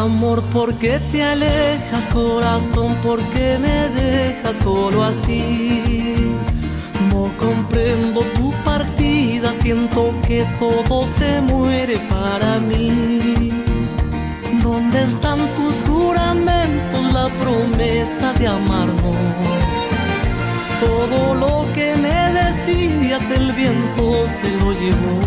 amor, ¿por qué te alejas, corazón? ¿Por qué me dejas solo así? No comprendo tu partida, siento que todo se muere para mí. ¿Dónde están tus juramentos, la promesa de amarnos? Todo lo que me decías el viento se lo llevó.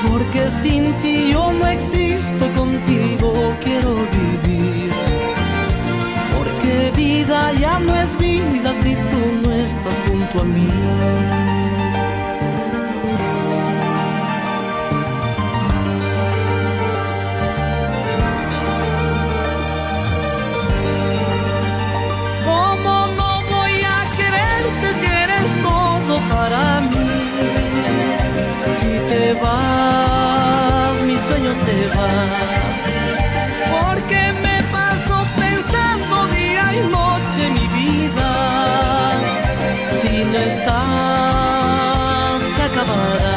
Porque sin ti yo no existo, contigo quiero vivir. Porque vida ya no es vida si tú no estás junto a mí. ¿Cómo no voy a quererte si eres todo para mí? Si te vas, mi sueño se va. Porque me paso pensando día y noche mi vida. Si no estás, se acabará.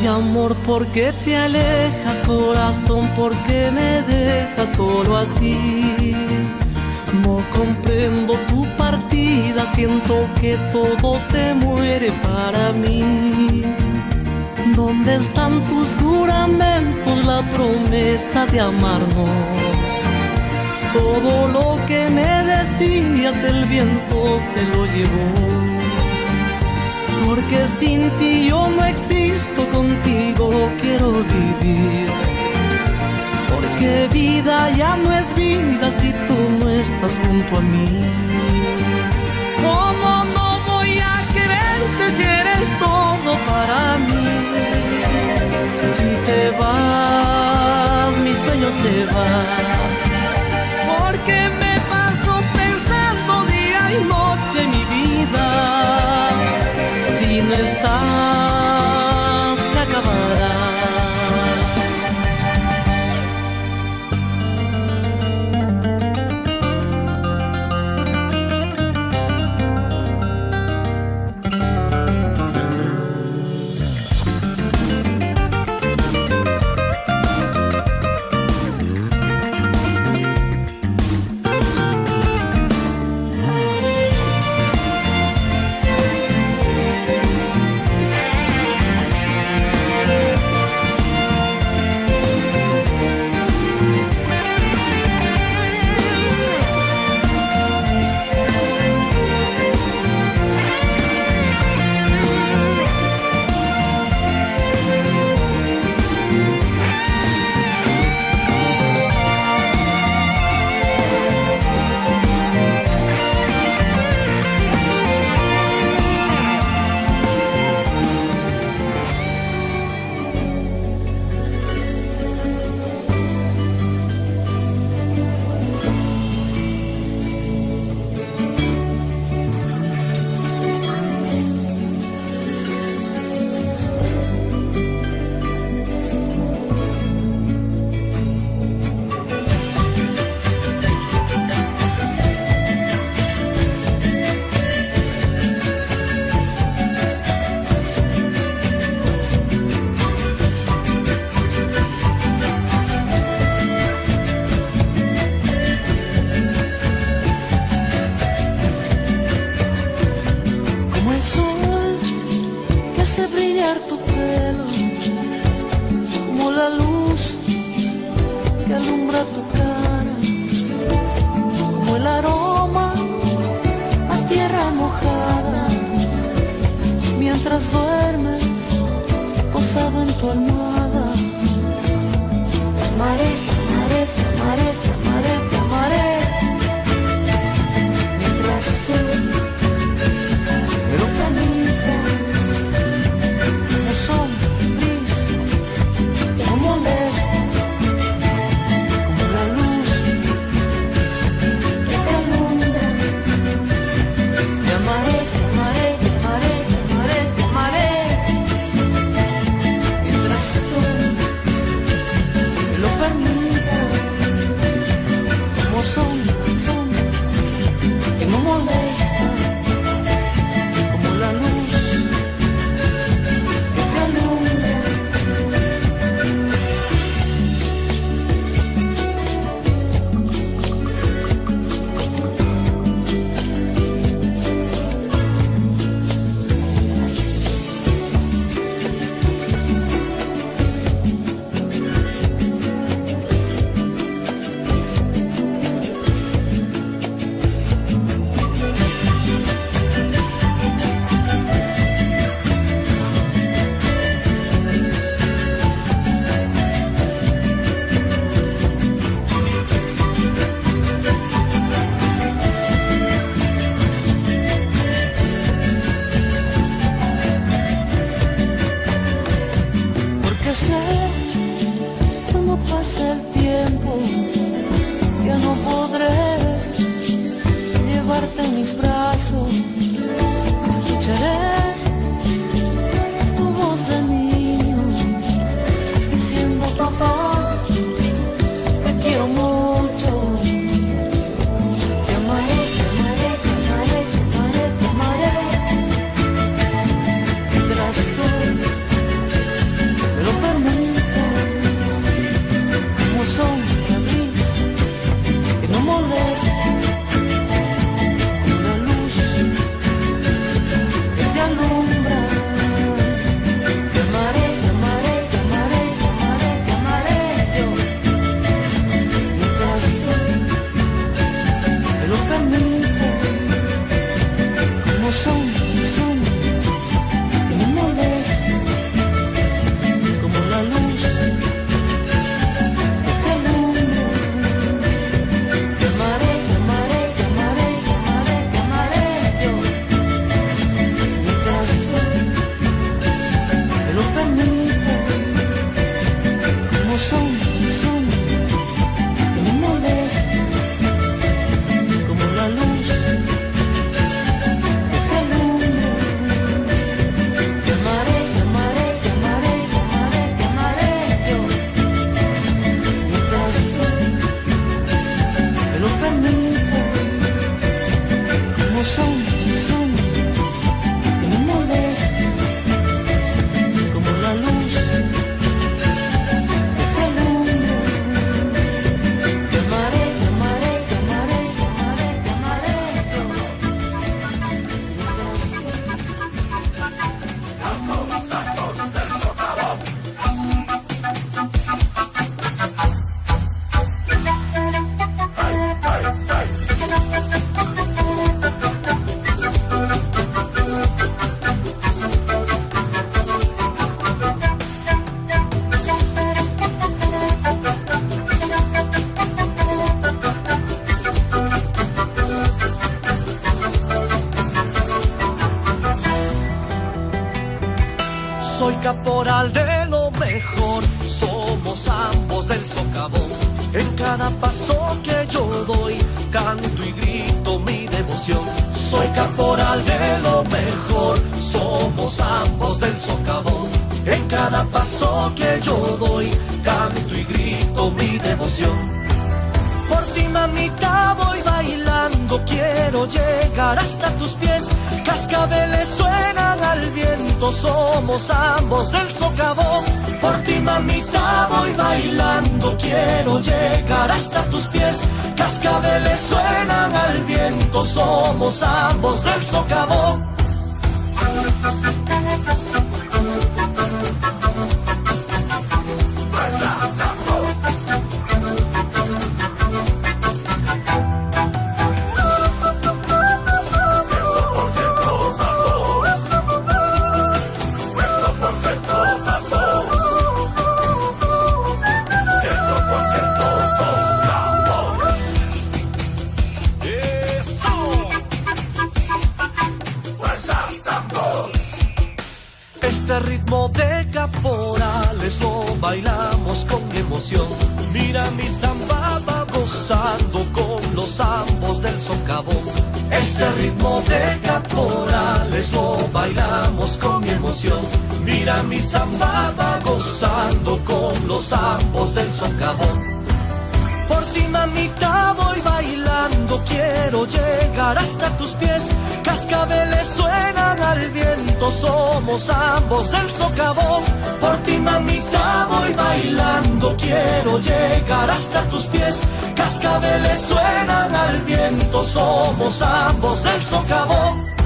Amor, ¿por qué te alejas, corazón? ¿Por qué me dejas solo así? No comprendo tu partida, siento que todo se muere para mí. ¿Dónde están tus juramentos, la promesa de amarnos? Todo lo que me decías el viento se lo llevó. Porque sin ti yo no existo, contigo quiero vivir. Porque vida ya no es vida si tú no estás junto a mí. ¿Cómo no voy a quererte si eres todo para mí? Si te vas, mi sueño se va. Porque me paso pensando día y noche mi vida. Si no estás, se acabará. mientras duermes posado en tu almohada. Te amaré, te amaré, te amaré, te amaré, te amaré, mientras tú pero caminas, no son, que no molesta, como la luz que te alumbra. Cuando pase el tiempo, ya no podré llevarte en mis brazos. Escucharé tu voz de niño diciendo: papá, te quiero mucho. Te amaré, te amaré, te amaré, te amaré, te amaré. Mientras tú me lo permitas, como sombra gris que no molesta, como la luz que te alumbra. Te amaré, te amaré, te amaré, te amaré, te amaré yo. Mientras tú me lo permitas, como sombra que no molesta, como la luz que te alumbra. Te amaré, te amaré, te amaré, te amaré, te amaré yo. Mientras tú me lo permitas, como sombra que no molesta, como la luz que te alumbra. Te amaré, te amaré, te amaré, te amaré, te amaré yo. Mientras tú me lo permitas, como sombra que no molesta, como la luz que te alumbra. Te amaré, te amaré, te amaré, te amaré, te amaré yo. Soy caporal de lo mejor, somos ambos del socavón. En cada paso que yo doy, canto y grito mi devoción. Soy caporal de lo mejor, somos ambos del socavón. En cada paso que yo doy, canto y grito mi devoción. Por ti, mamita, voy bailando, quiero llegar hasta tus pies. Cascabeles suenan al viento, somos ambos del socavón. Por ti, mamita, voy bailando, quiero llegar hasta tus pies. Cascabeles suenan al viento, somos ambos del socavón. Este ritmo de caporales lo bailamos con emoción. Mira mi samba va gozando con los ambos del socavón. Este ritmo de caporales lo bailamos con emoción. Mira mi samba va gozando con los ambos del socavón. Por ti, mamita, voy bailando. quiero llegar hasta tus pies. Cascabeles suenan al viento, somos ambos del socavón. Por ti, mamita, voy bailando, quiero llegar hasta tus pies. Cascabeles suenan al viento, somos ambos del socavón.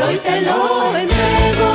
Hoy te lo entrego,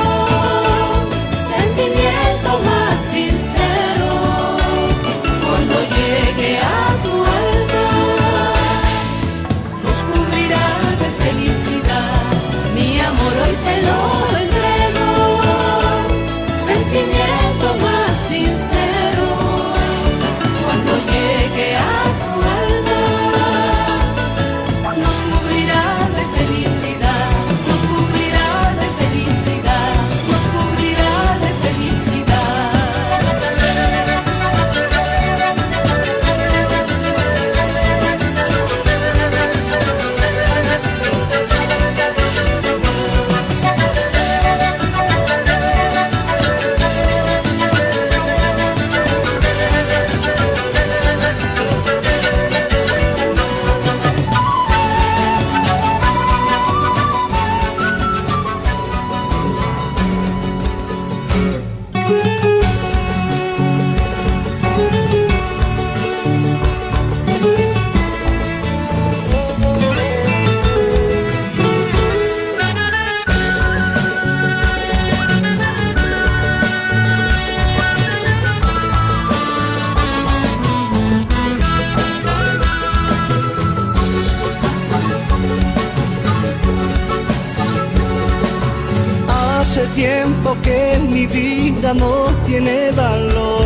tiempo que mi vida no tiene valor.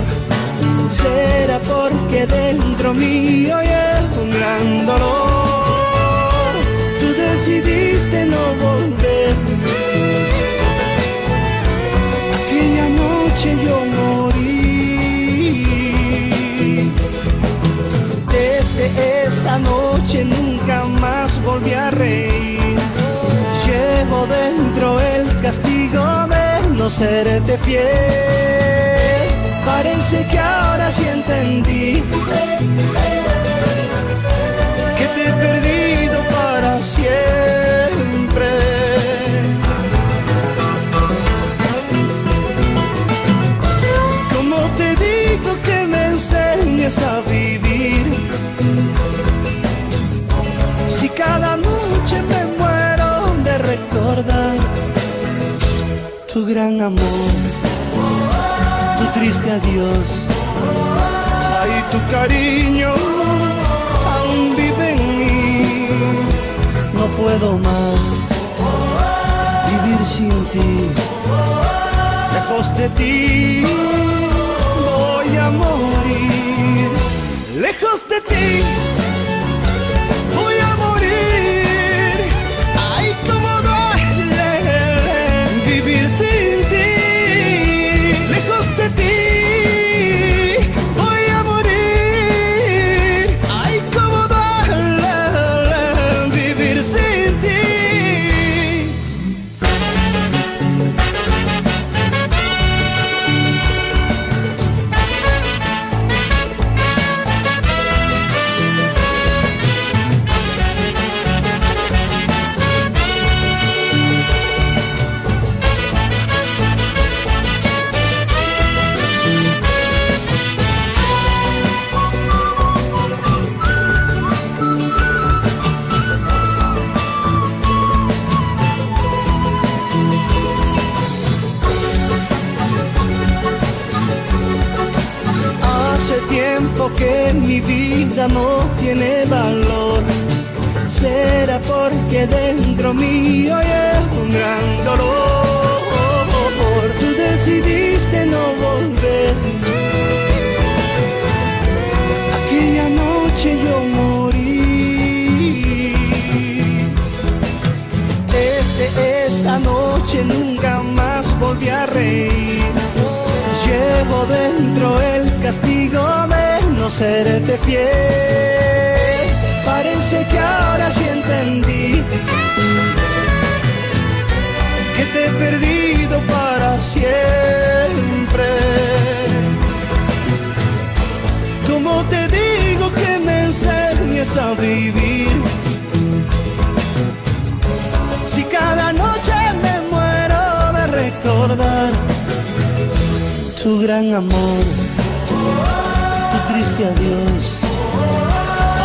Será porque dentro mío hay un gran dolor. Tú decidiste no volver. Aquella noche yo morí. Desde esa noche nunca más volví a reír. Llevo dentro el castigo de no serte fiel. Parece que ahora sí entendí que te he perdido para siempre. ¿Cómo te digo que me enseñes a vivir? Si cada noche me muero de recordar tu gran amor, tu triste adiós, ay, tu cariño aún vive en mí. No puedo más vivir sin ti, lejos de ti voy a morir, lejos de ti voy a morir. Ay, cómo duele vivir sin ti. Lejos de ti voy a morir. Ay, cómo duele vivir sin ti. Hace tiempo que mi vida no tiene valor. Será porque dentro mío hay un gran dolor. Tú decidiste no volver. Aquella noche yo morí. Desde esa noche nunca más volví a reír. Llevo dentro el castigo de no serte fiel. Parece que ahora sí entendí que te he perdido para siempre. ¿Cómo te digo que me enseñes a vivir? Si cada noche me muero de recordar tu gran amor, tu triste adiós,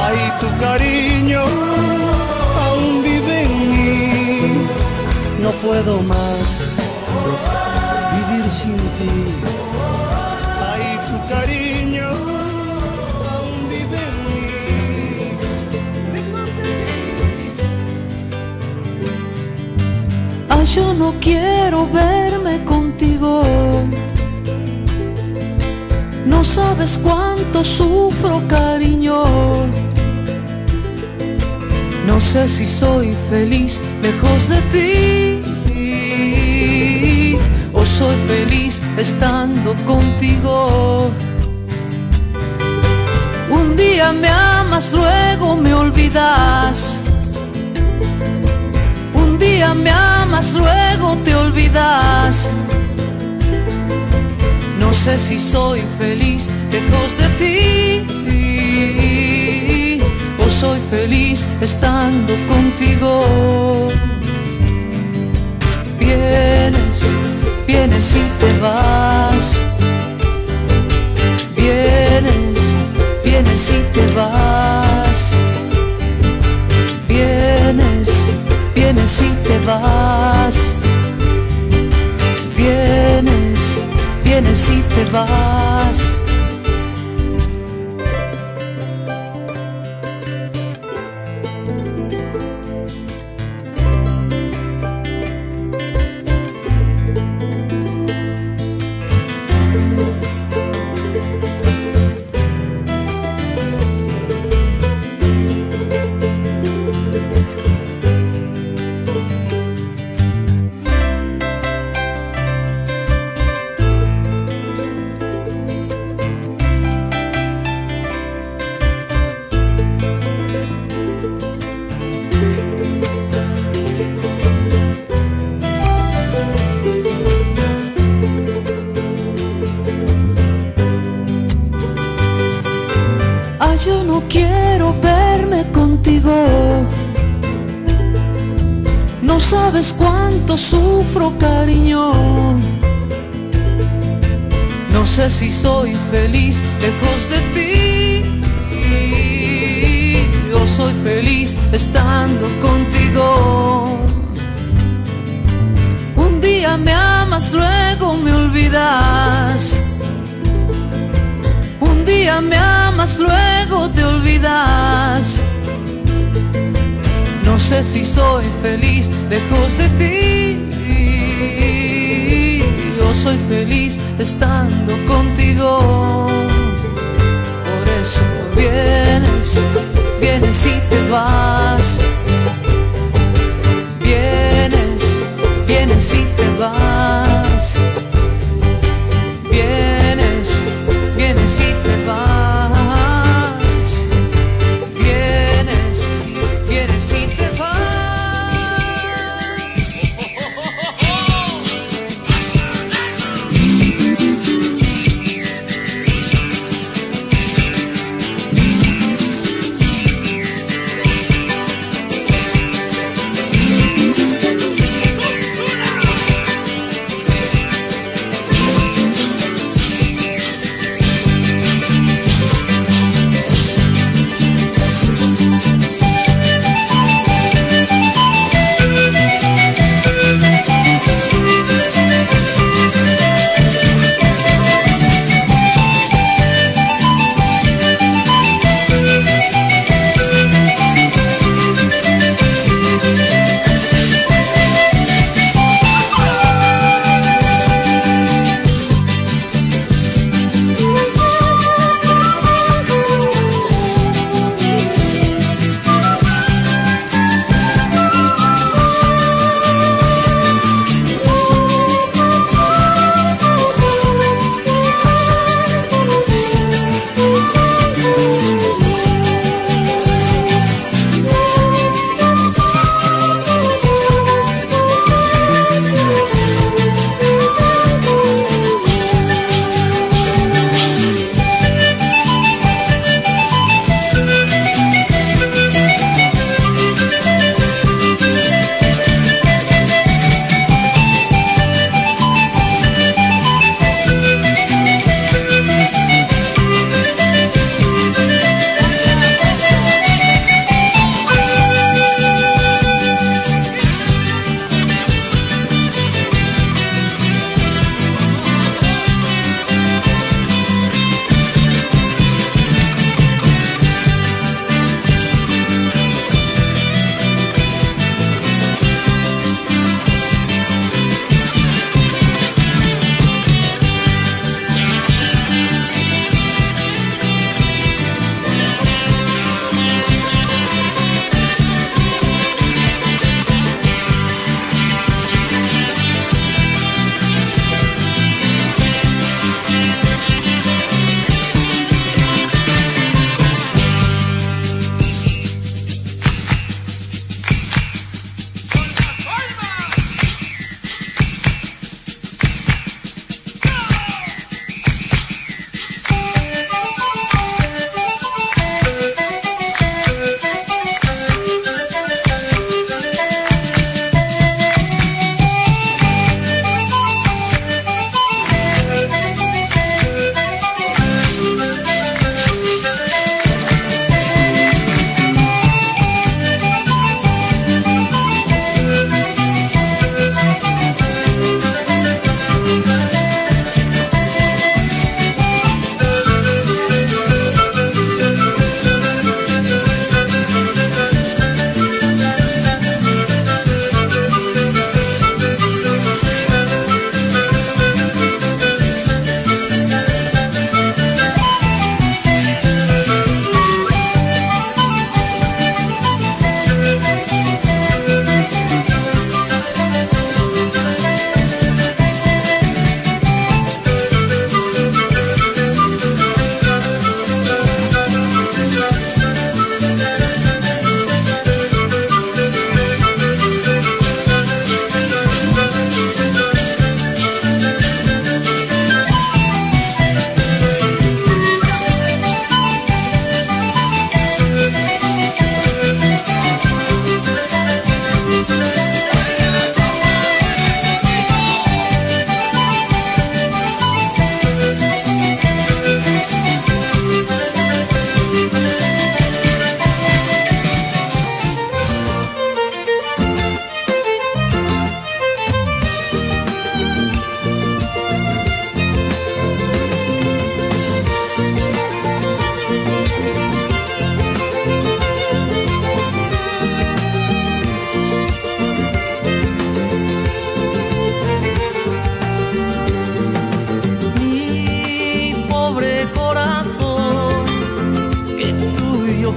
ay, tu cariño aún vive en mí. No puedo más vivir sin ti. Ay, tu cariño aún vive en mí. Ay, yo no quiero verme contigo. No sabes cuánto sufro, cariño. No sé si soy feliz lejos de ti o soy feliz estando contigo. Un día me amas, luego me olvidas. Un día me amas, luego te olvidas. No sé si soy feliz lejos de ti o soy feliz estando contigo. Vienes, vienes y te vas. Vienes, vienes y te vas. Vienes, vienes y te vas. Vienes, vienes y te vas. no quiero verme contigo. No sabes cuánto sufro, cariño. No sé si soy feliz lejos de ti, o soy feliz estando contigo. Un día me amas, luego me olvidas. Un día me amas, luego te olvidas. No sé si soy feliz lejos de ti, o soy feliz estando contigo. Por eso vienes, vienes y te vas. Vienes, vienes y te vas. Vienes, vienes y te vas. Vienes, vienes y te vas.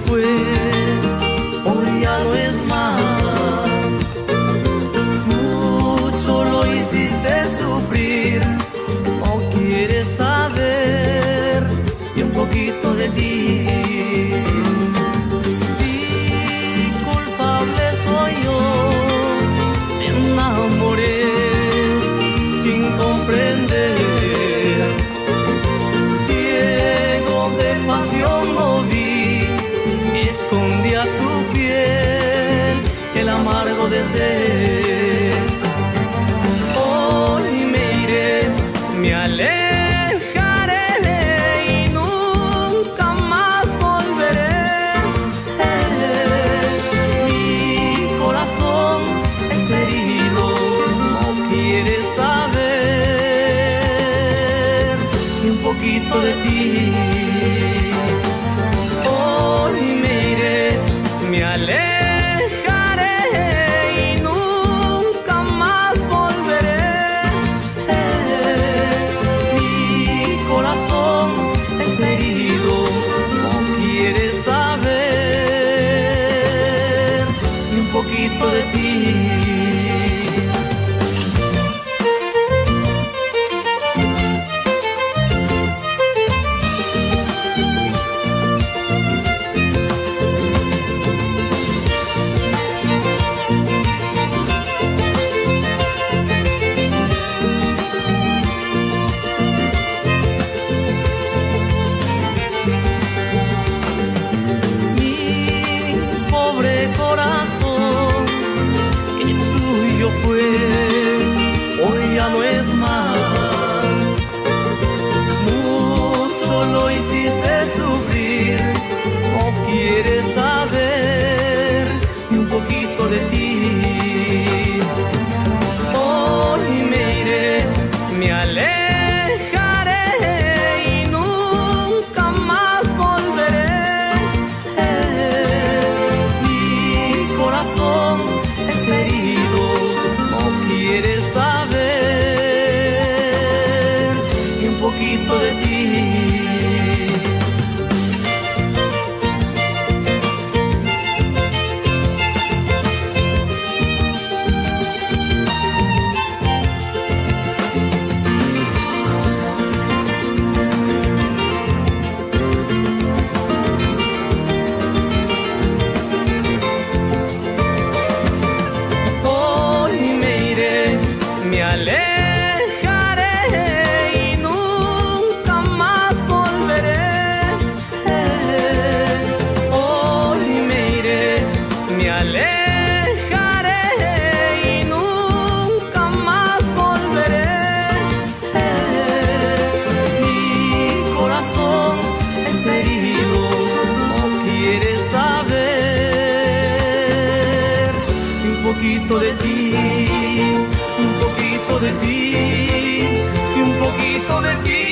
fue, hoy ya no es más. Mucho lo hiciste sufrir, no quieres saber ni un poquito de ti. Si culpable soy yo, me enamoré sin comprender. Ciego de pasión no vi, escondía tu piel el amargo desdén. Hoy me iré, me alejaré y nunca más volveré. Mi corazón está herido, no quiere saber ni un poquito de ti. Hoy me iré, me alejaré y nunca más volveré. Mi corazón está herido, no quiere saber ni un poquito de ti. Hoy ya no es más. Mucho lo hiciste sufrir, no quieres saber ni un poquito de ti. Hoy me iré, me alejaré y nunca más volveré. Mi corazón está herido, quieres saber y un poquito de ti. Me alejaré y nunca más volveré. Hoy me iré, me alejaré y nunca más volveré. Mi corazón está herido, no quiere saber un poquito de ti. Un poquito de ti y un poquito de ti.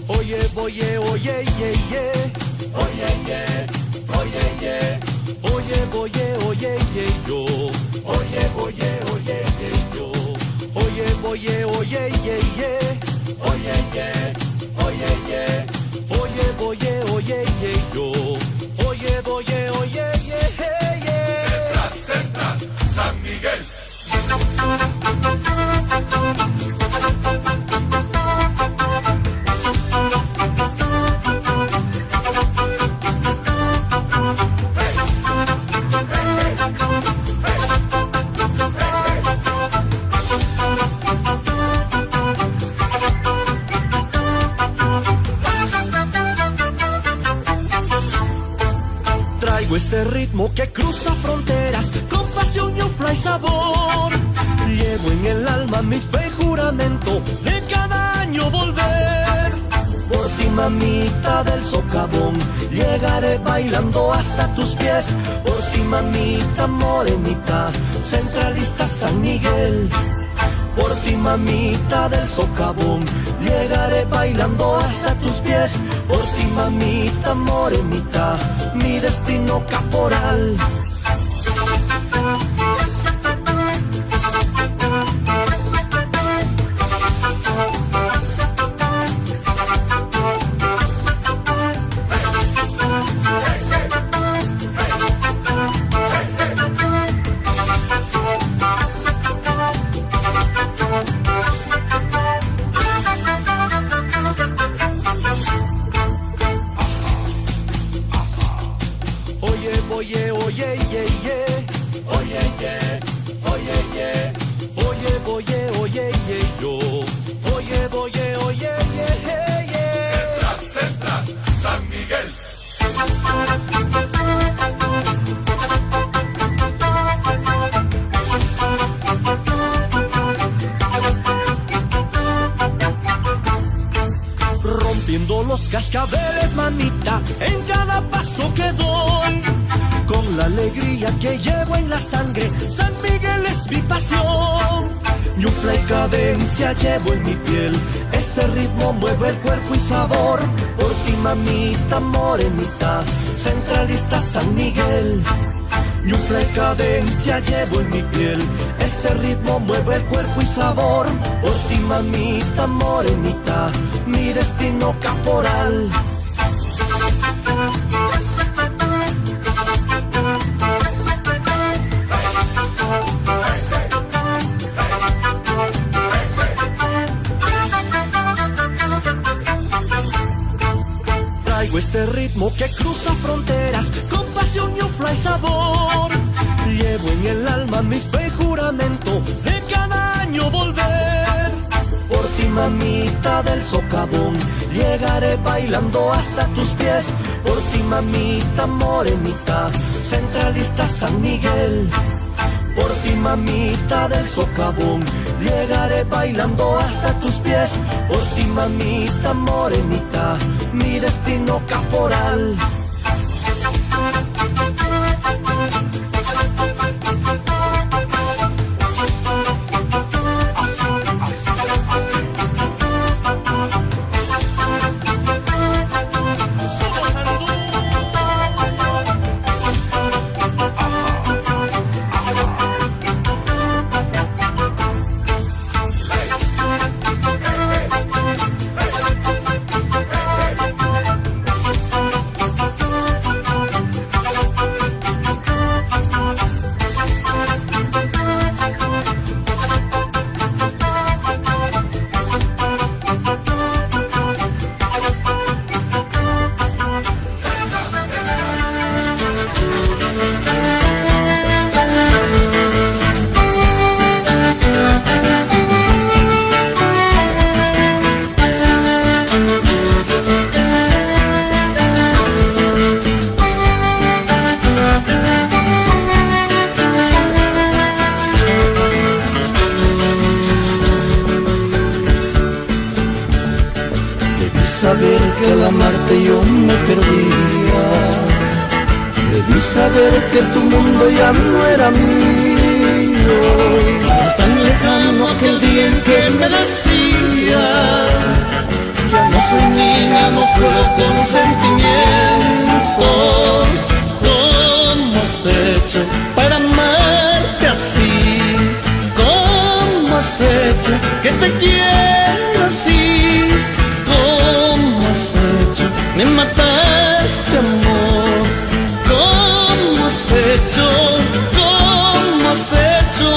Oye, oye, oye, ye, ye. Oye, ye, oye, ye. Oye, oye, oye, ye, yo. Oye, oye, oye, ye, yo. Oye, oye, oye, ye, ye. Oye, ye, oye, ye. Oye, oye, oye, ye, yo. Oye, oye, oye, ye, ye. Centras, Centras, San Miguel. Traigo este ritmo que cruza fronteras con pasión y un fly sabor. Llevo en el alma mi fe y juramento de cada año volver. Por ti, mamita del socavón, llegaré bailando hasta tus pies. Por ti, mamita morenita, centralista San Miguel. Por ti, mamita del socavón, llegaré bailando hasta tus pies. Por ti, mamita morenita, mi destino caporal. Siento los cascabeles, manita, en cada paso que doy. Con la alegría que llevo en la sangre, San Miguel es mi pasión. Ñufla y cadencia llevo en mi piel, este ritmo mueve el cuerpo y sabor. Por ti, mamita, morenita, centralista San Miguel. Ñufla y cadencia llevo en mi piel, este ritmo mueve el cuerpo y sabor. Por ti, mamita, morenita, mi destino caporal. Traigo este ritmo que cruza fronteras, con pasión, ñufla y sabor. Llevo en el alma mi fe y juramento de cada año volver. Por ti, mamita del socavón, llegaré bailando hasta tus pies. Por ti, mamita morenita, centralista San Miguel. Por ti, mamita del socavón, llegaré bailando hasta tus pies. Por ti, mamita morenita, mi destino caporal. Saber que al amarte yo me perdía, debí saber que tu mundo ya no era mío. Es tan lejano aquel día en que me decías, ya no soy niña, no juego con sentimientos. ¿Cómo has hecho para amarte así? ¿Cómo has hecho que te quiero así? ¿Cómo has hecho? Me mataste, amor. ¿Cómo has hecho? ¿Cómo has hecho?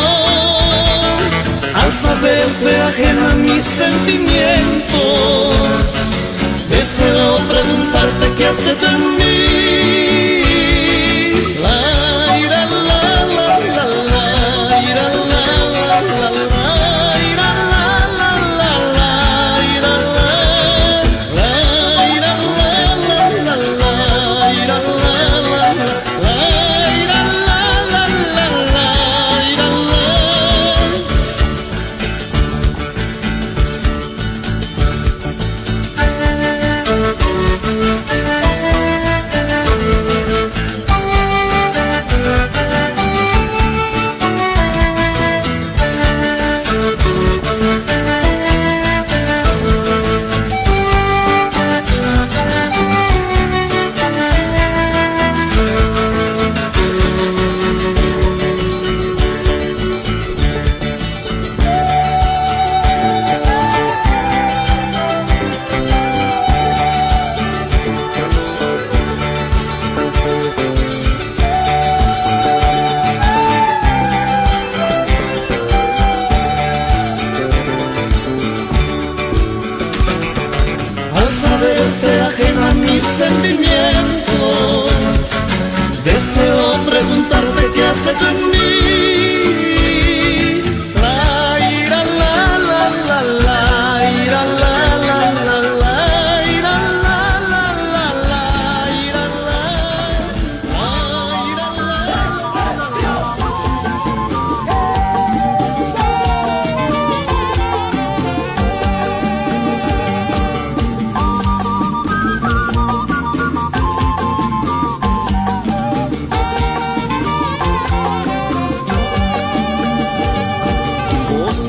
Al saberte ajena a mis sentimientos, deseo preguntarte qué has hecho en mí. La ira, la la la la ira, la la la la ira, la la la la ira, la ira, la la la la ira, la la la ira, la la la la ira, la.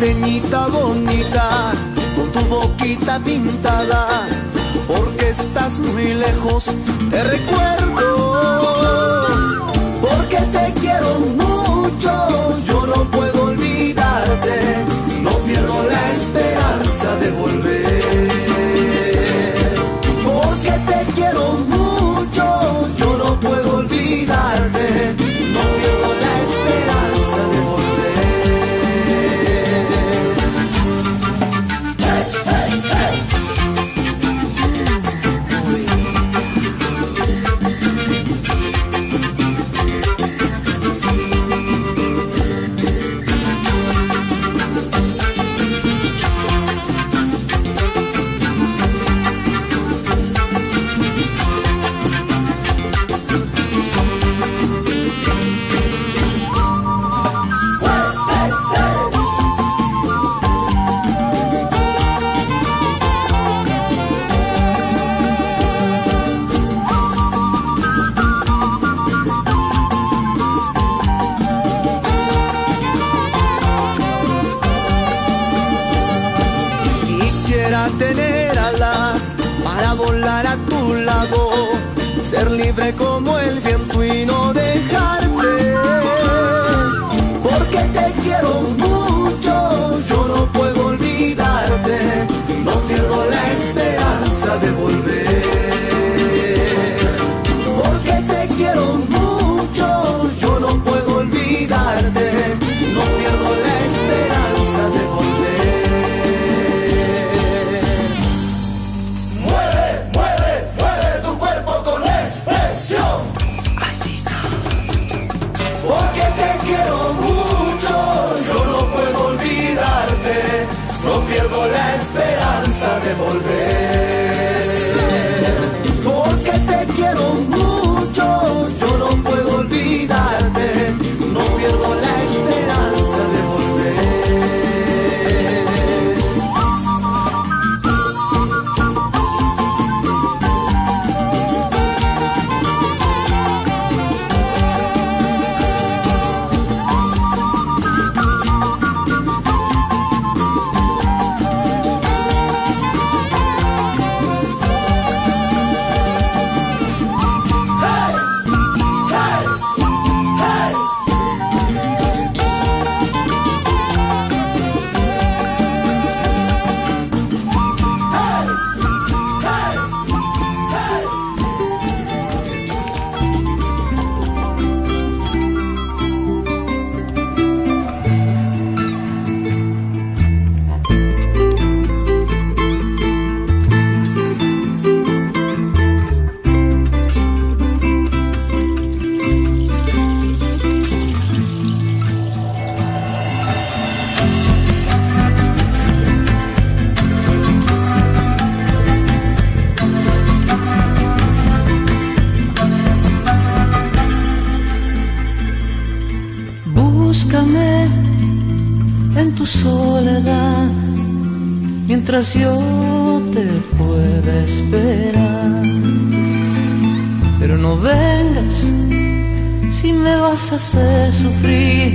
porteñita bonita, con tu boquita pintada, porque estás muy lejos, te recuerdo, porque te quiero mucho, yo no puedo olvidarte, no pierdo la esperanza de volver, porque te quiero mucho, yo no puedo olvidarte, no pierdo la esperanza de volver. Tener alas para volar a tu lado, ser libre como el viento y no dejarte, porque te quiero mucho, yo no puedo olvidarte, no pierdo la esperanza de volver, porque te quiero mucho, yo no puedo olvidarte, no pierdo la esperanza de volver. Pierdo la esperanza de volver, porque te quiero mucho, yo no puedo olvidarte, no pierdo la esperanza de volver. Búscame en tu soledad, mientras yo te pueda esperar. Pero no vengas si me vas a hacer sufrir,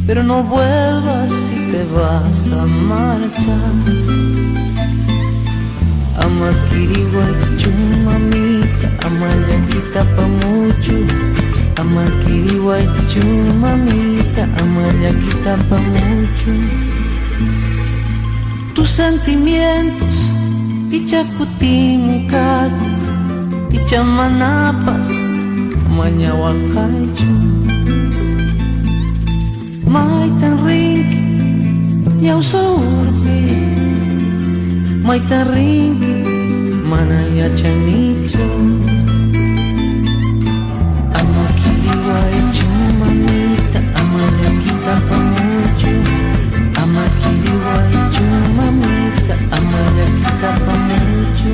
pero no vuelvas si te vas a marchar. Amakirihuaychu, mamita, amayaquita pa mucho. Amakirihuaychu, mamita, amayaquita pa mucho. Tus sentimientos, ichacutimucaco, ichamanapas, mañahuacaychu. Maitan rinki, yausaurpi, maitan rinki, manayachanichu. Amakirihuaychu, mamita, amayaquita pa mucho. Amakirihuaychu, mamita, amayaquita pa mucho.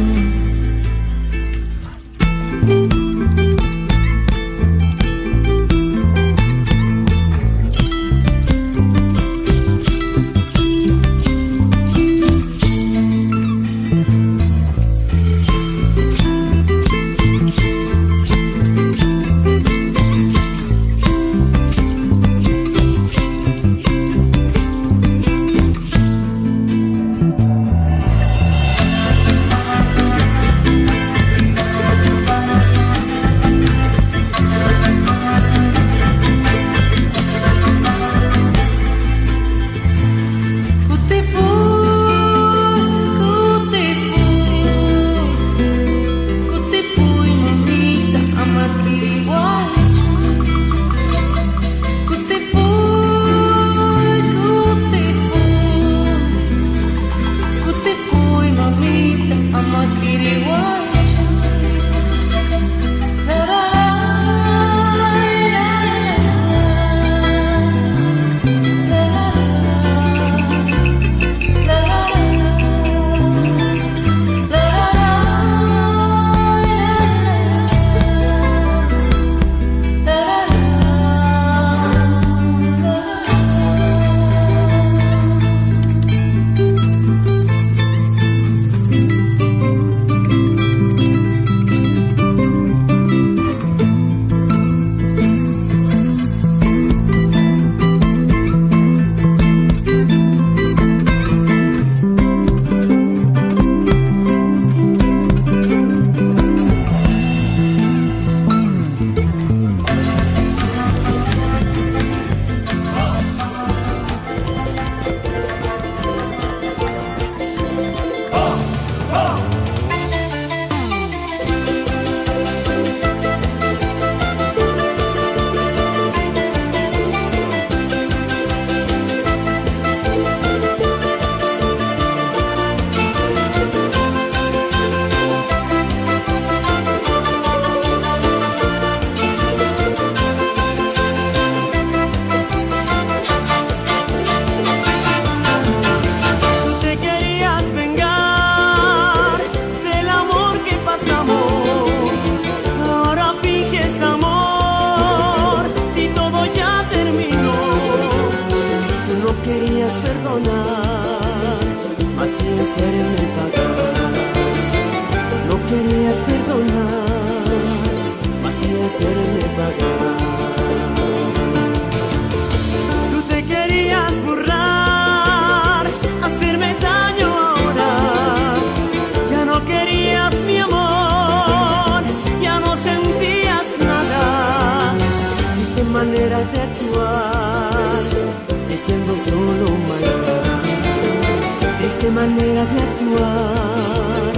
manera de actuar,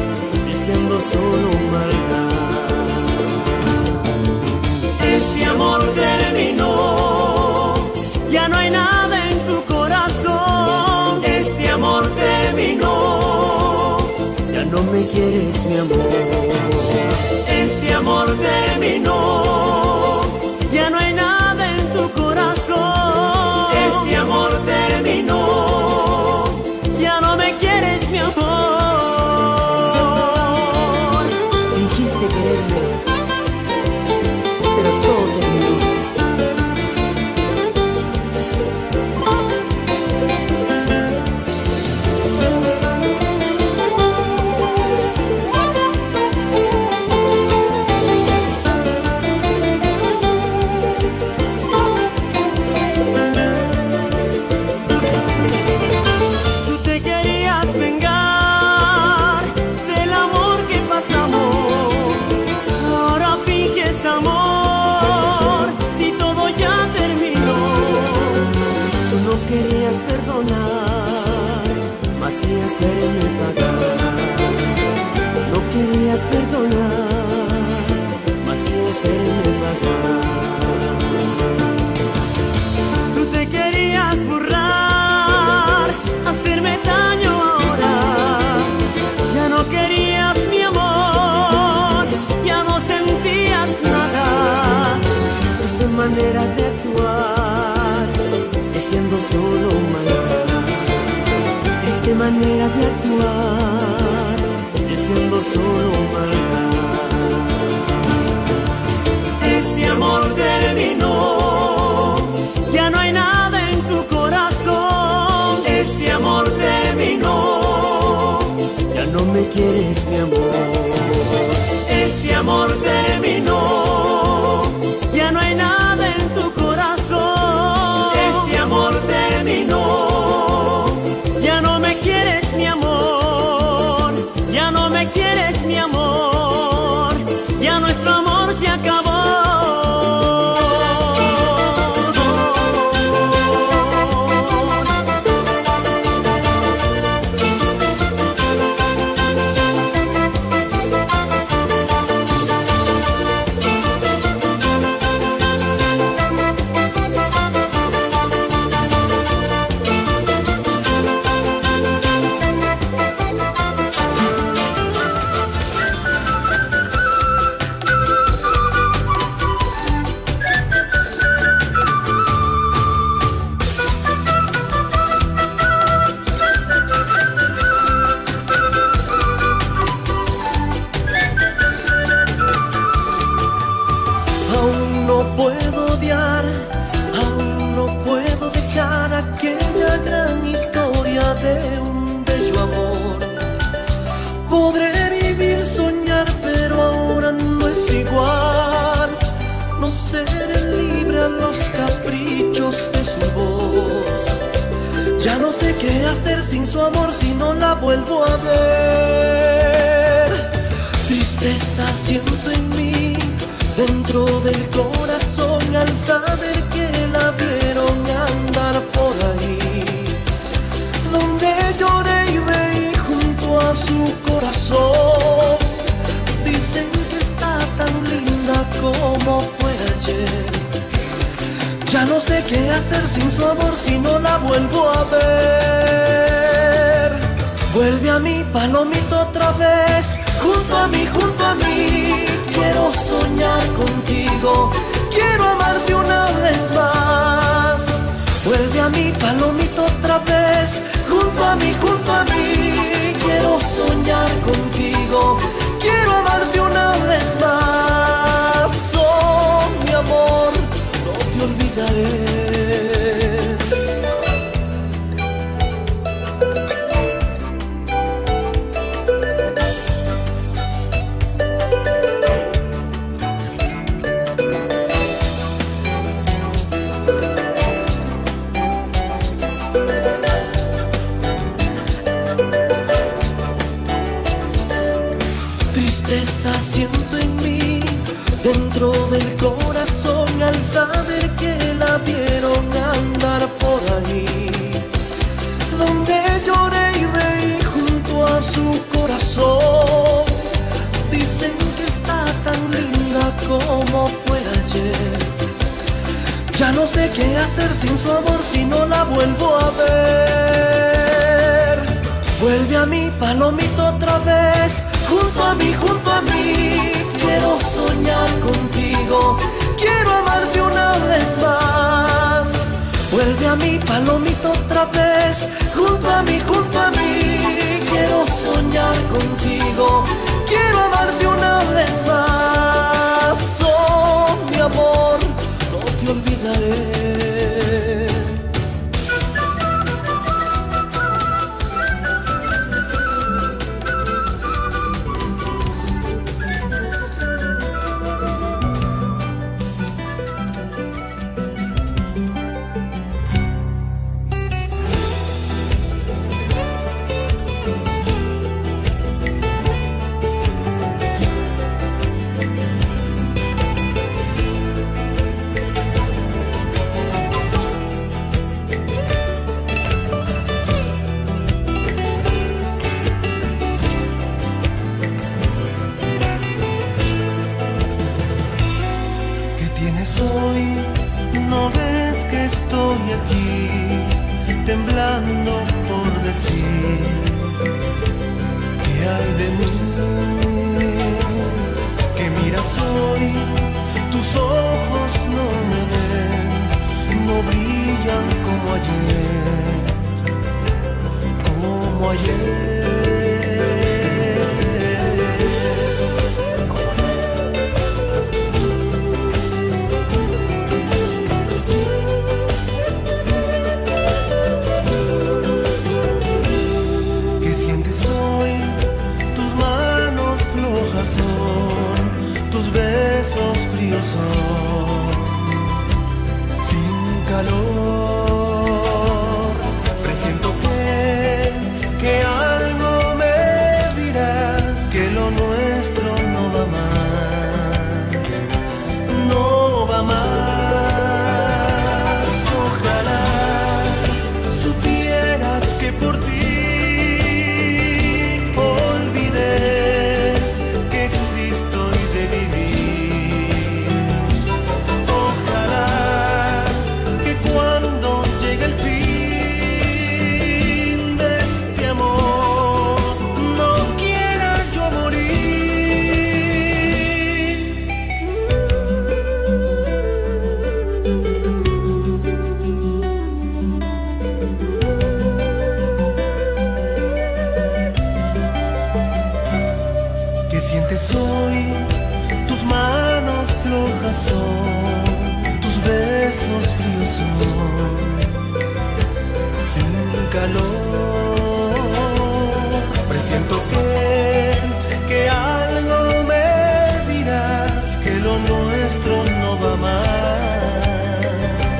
deseando solo maldad. Este amor terminó, ya no hay nada en tu corazón. Este amor terminó, ya no me quieres, mi amor. Este amor terminó, ya no hay nada en tu corazón. Este amor terminó, ya no me quieres, mi amor. Dijiste quererme, pero todo terminó. Querías perdonar, mas sí hacerme pagar. No querías perdonar, mas sí hacerme pagar. Tú te querías burlar, hacerme daño ahora. Ya no querías mi amor, ya no sentías nada. Esta manera de actuar, siendo solo maldad. Triste manera de actuar, siendo solo maldad. Este amor terminó, ya no hay nada en tu corazón. Este amor terminó, ya no me quieres, mi amor. Este amor terminó, ya no hay nada en tu corazón. Este amor terminó, ya no me quieres, mi amor. Ya no me quieres, mi amor. Ya nuestro amor se acabó. Aún no puedo odiar, aún no puedo dejar aquella gran historia de un bello amor. Podré vivir, soñar, pero ahora no es igual. No seré libre a los caprichos de su voz. Ya no sé qué hacer sin su amor si no la vuelvo a ver. Tristeza siento en mí, dentro del corazón, al saber que la vieron andar por ahí. Donde lloré y reí junto a su corazón. Dicen que está tan linda como fue ayer. Ya no sé qué hacer sin su amor si no la vuelvo a ver. Vuelve a mí, palomito, otra vez, junto a mí, junto a mí. Quiero soñar contigo, quiero amarte una vez más. Vuelve a mí, palomito, otra vez, junto a mí, junto a mí. Quiero soñar contigo, quiero amarte una vez más. Oh, mi amor, no te olvidaré. Tristeza siento en mí, dentro del corazón, al saber que la vieron andar por ahí. Donde lloré y reí qué hacer sin su amor si no la vuelvo a ver. Vuelve a mí, palomito, otra vez, junto a mí, quiero soñar contigo, quiero amarte una vez más. Vuelve a mí, palomito, otra vez, junto a mí, quiero soñar contigo, quiero amarte una vez más. Oh, mi amor, no te olvidaré. Temblando por decir que hay de mí, que miras hoy, tus ojos no me ven, no brillan como ayer. Sin calor, presiento que algo me dirás, que lo nuestro no va más, no va más. Ojalá supieras que por ti olvidé que existo y de vivir. Hoy tus manos flojas son, tus besos fríos son, sin calor. Presiento que algo me dirás, que lo nuestro no va más,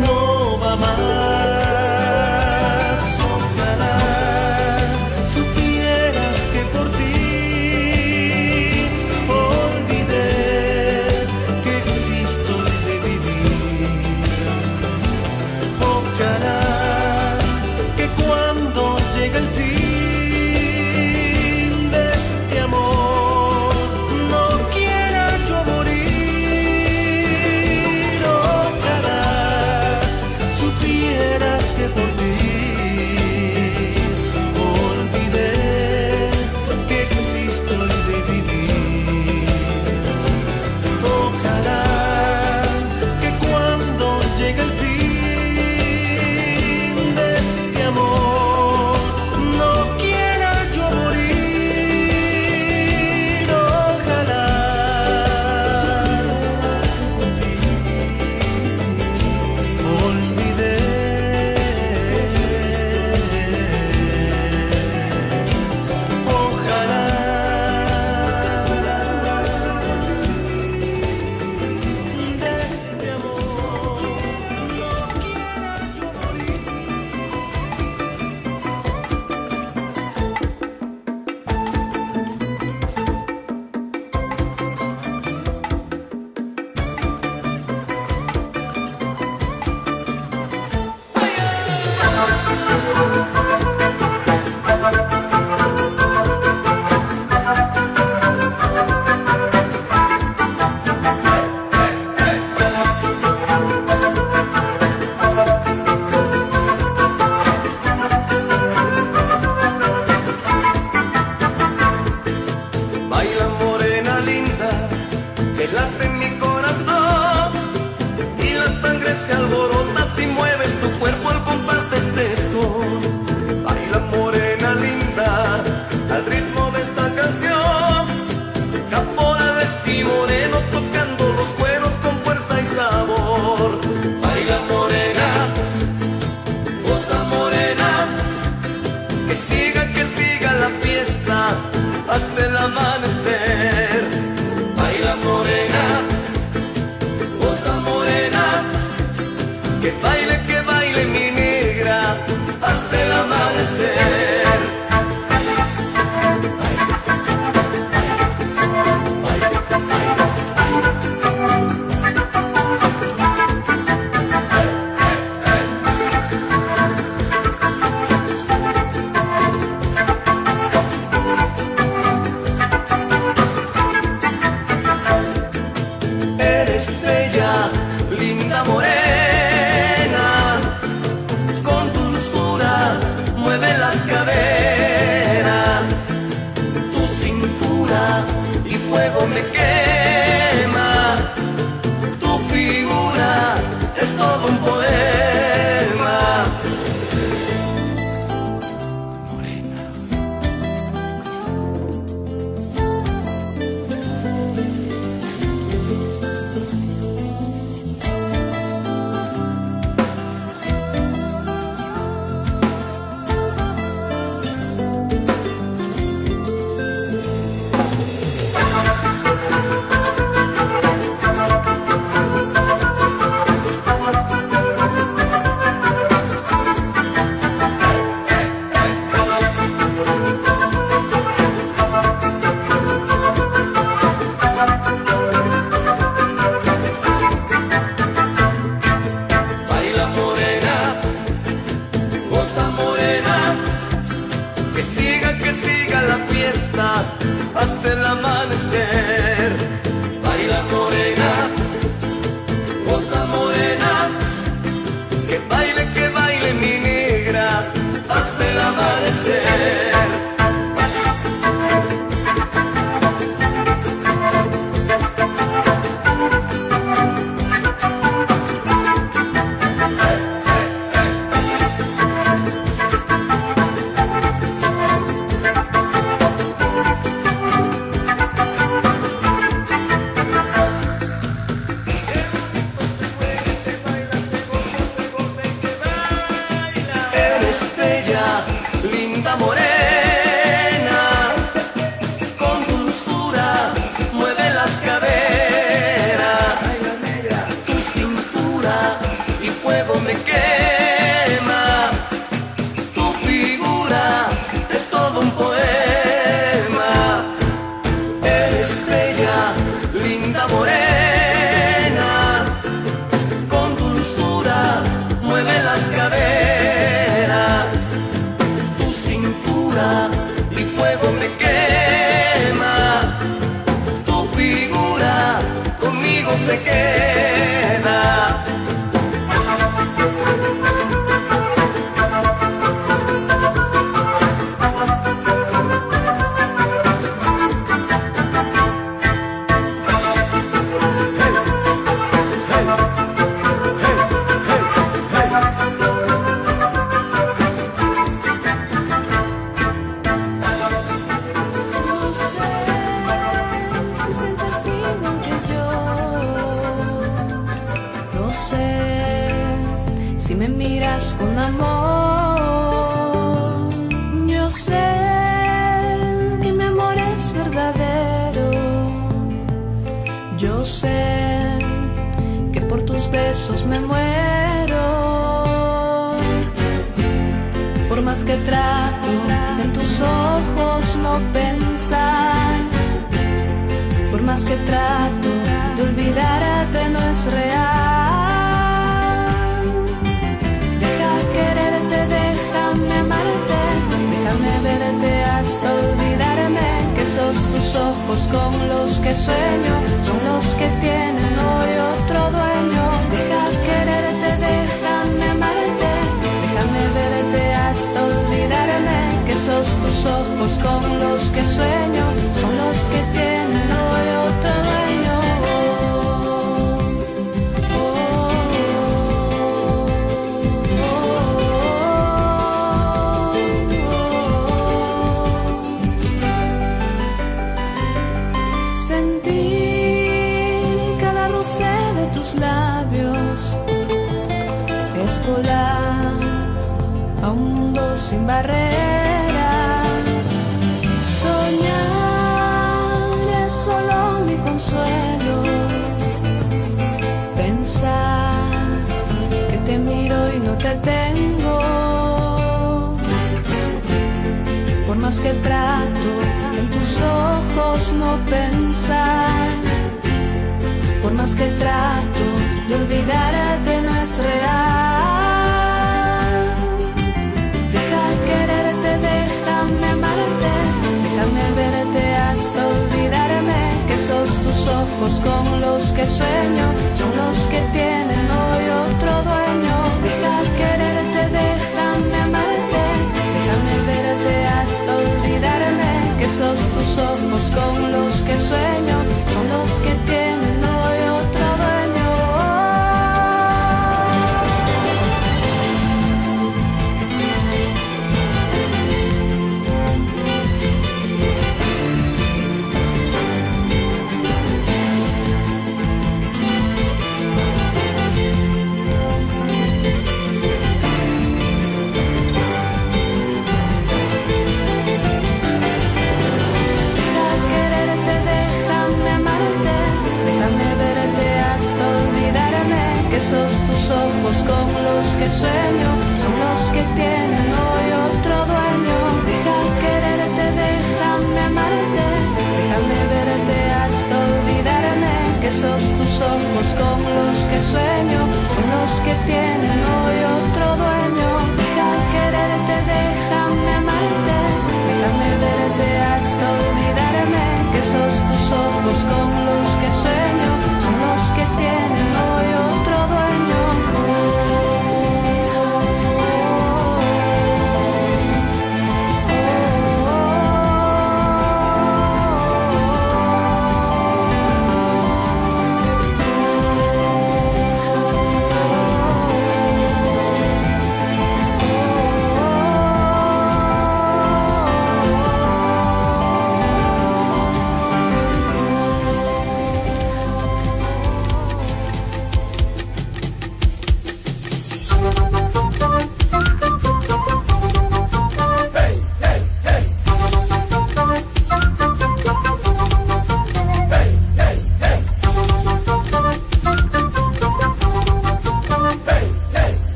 no va más. Ojalá supieras que por ti olvidé hasta el amanecer. Baila morena, costa morena, que baile mi negra, hasta el amanecer. Eres bella, linda morena, con dulzura mueve las caderas, tu cintura y fuego me quema, tu figura es todo un poema. Morena. Baila morena, costa morena, que siga la fiesta hasta el amanecer. Baila morena, costa morena, que baile mi negra hasta el amanecer. Eres bella, linda morena, con dulzura mueve las caderas, tu cintura y fuego me quema, tu figura es todo un poema. Eres bella, linda morena, con dulzura mueve las caderas, tu cintura y fuego me quema, tu figura conmigo se queda. Si sientes igual que yo, no sé si me miras con amor. Yo sé que mi amor es verdadero. Yo sé que por tus besos me muero. Por más que trato en tus ojos no pensar, por más que trato de olvidarte no es real. Deja quererte, déjame amarte, déjame verte hasta olvidarme que sos tus ojos con los que sueño, son los que tienen hoy otro dueño. Deja quererte, déjame amarte, déjame verte hasta olvidarme que sos tus ojos con los que sueño, son los que tienen hoy otro dueño. Sentir cada roce de tus labios es volar a un mundo sin barreras, soñar más que trato en tus ojos no pensar, por más que trato de olvidarte no es real. Deja quererte, déjame amarte, déjame verte hasta olvidarme que sos tus ojos con los que sueño, son los que tienen hoy otro dueño. Deja quererte, déjame amarte, déjame verte hasta olvidarme que sos tus ojos con los que sueño, son los que tienen hoy otro dueño. Sos tus ojos con los que sueño, son los que tienen hoy otro dueño. Deja quererte, déjame amarte, déjame verte hasta olvidarme que sos tus ojos con los que sueño, son los que tienen hoy otro dueño. Deja quererte, déjame amarte, déjame verte hasta olvidarme que sos tus ojos con los que sueño, son los que tienen hoy otro dueño.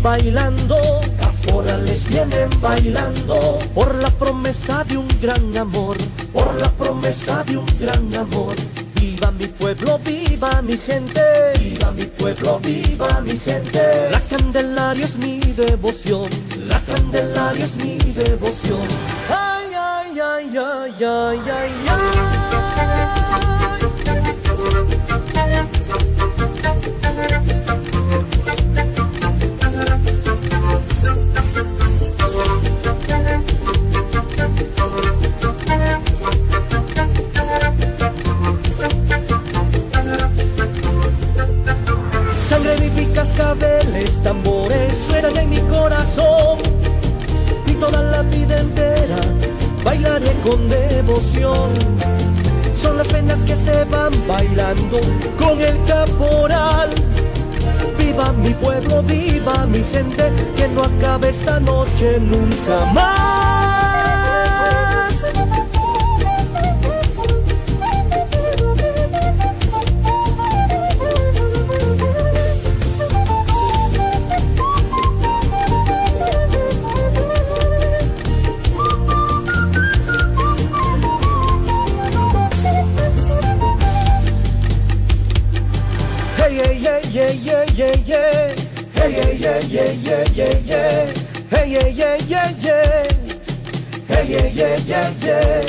Bailando, caporales vienen bailando por la promesa de un gran amor, por la promesa de un gran amor. Viva mi pueblo, viva mi gente, viva mi pueblo, viva mi gente. La Candelaria es mi devoción, la Candelaria es mi devoción. Ay, ay, ay, ay, ay, ay, ay. Sangre y cascabeles, tambores suenan en mi corazón y toda la vida entera bailaré con devoción. Son las penas que se van bailando con el caporal. Viva mi pueblo, viva mi gente, que no acabe esta noche nunca más. Yeah, yeah, yeah, yeah. Hey, yeah, yeah, yeah, yeah, yeah, yeah. Hey, yeah, yeah, yeah, yeah. Hey, yeah, yeah, yeah, yeah.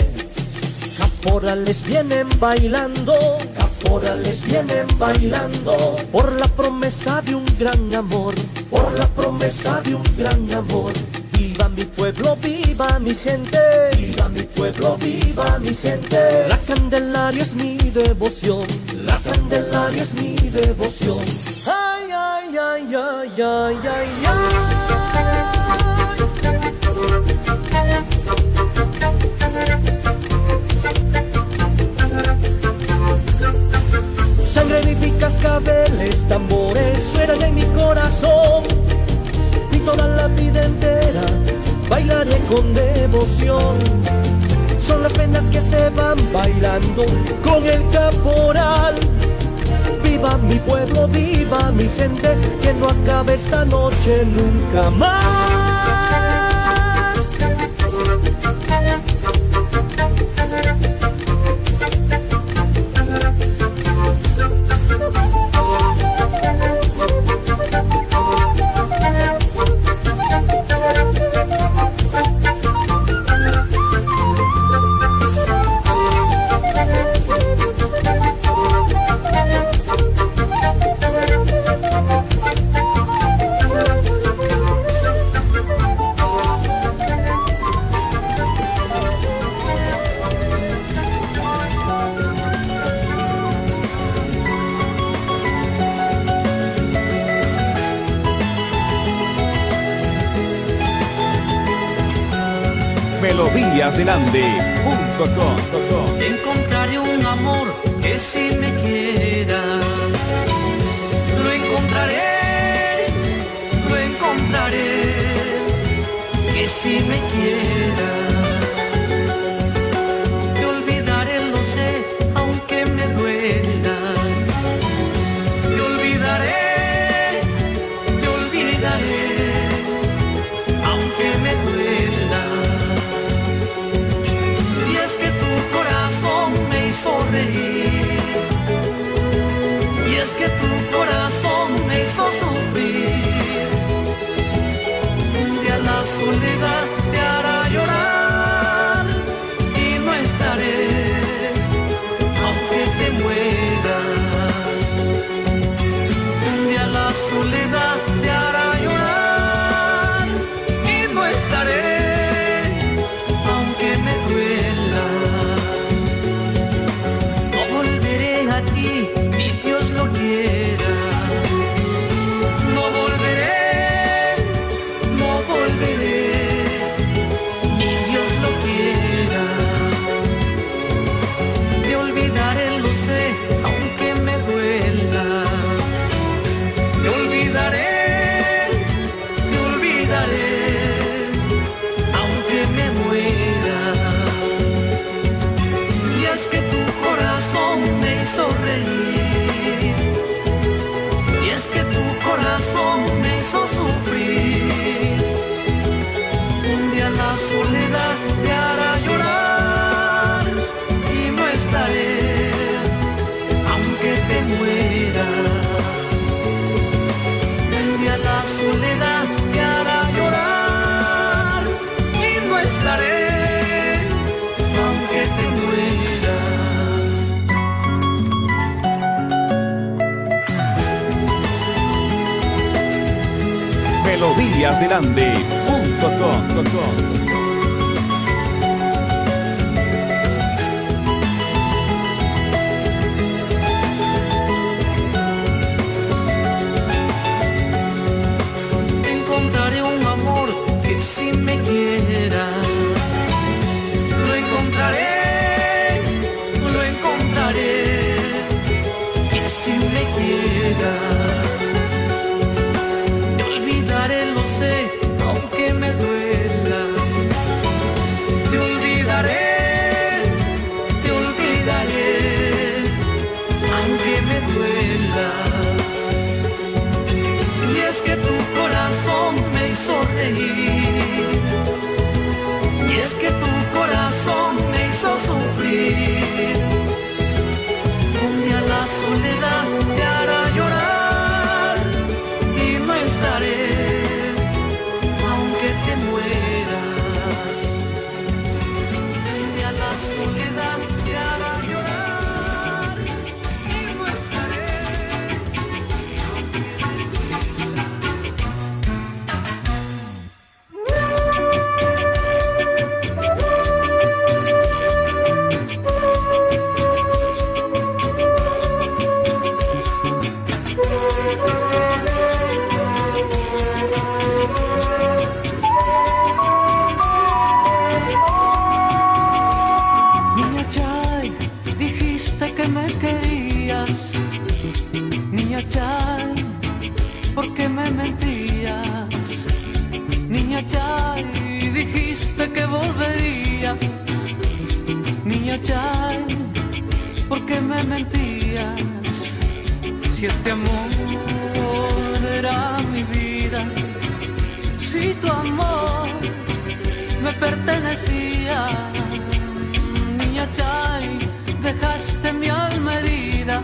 Caporales vienen bailando, caporales vienen bailando por la promesa de un gran amor, por la promesa de un gran amor. Viva mi pueblo, viva mi gente, viva mi pueblo, viva mi gente. La Candelaria es mi devoción, la Candelaria es mi devoción. Ay, ay, ay, ay, ay, ay, ay. Sangre y cascabeles, tambores suenan en mi corazón y toda la vida entera bailaré con devoción. Son las penas que se van bailando con el caporal. Viva mi pueblo, viva mi gente, que no acabe esta noche nunca más. melodíasdelande.com. Encontraré un amor que sí me quiera. Lo encontraré, que sí me quiera. Te olvidaré, lo sé, aunque me duela. Te olvidaré, aunque me duela. Y es que tu corazón me hizo reír. Y es que tu corazón me hizo sufrir. Un día la soledad te hará llorar y no estaré, aunque te mueras. Un día la soledad te hará llorar y no estaré, aunque me duela. No volveré a ti, ni Dios lo quiera. No volveré, ni Dios lo quiera. Te olvidaré, lo sé, aunque me duela. Te olvidaré, aunque me muera. Y es que tu corazón me hizo reír. Y es que tu corazón me hizo sufrir. Un día la soledad te hará llorar y no estaré, aunque te mueras. Un día la soledad te hará llorar y no estaré, aunque te mueras. melodíasdelande.com. Encontraré un amor que sí me quiera. Lo encontraré, que sí me quiera. Te olvidaré, lo sé, aunque me duela. Te olvidaré, aunque me duela. Y es que tu corazón me hizo reír. Y es que tu corazón me hizo sufrir. Un día la soledad te hará llorar y no estaré, aunque te mueras. Un día la soledad te hará llorar y no estaré. Niña Chay, dijiste que me querías. Niña Chay, ¿por qué me mentías? Niña Chay, dijiste que volverías. Niña Chay, ¿por qué me mentías? Si este amor era mi vida, si tu amor me pertenecía, niña Chay, dejaste mi alma herida,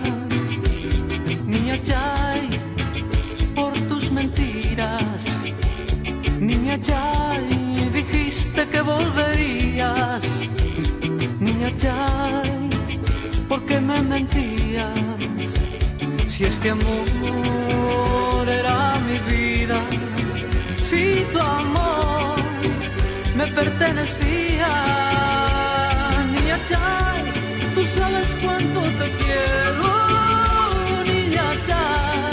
niña Chay, por tus mentiras, niña Chay, dijiste que volverías, niña Chay, ¿por qué me mentías? Si este amor era mi vida, si tu amor me pertenecía, niña Chay, tú sabes cuánto te quiero, niña Chay,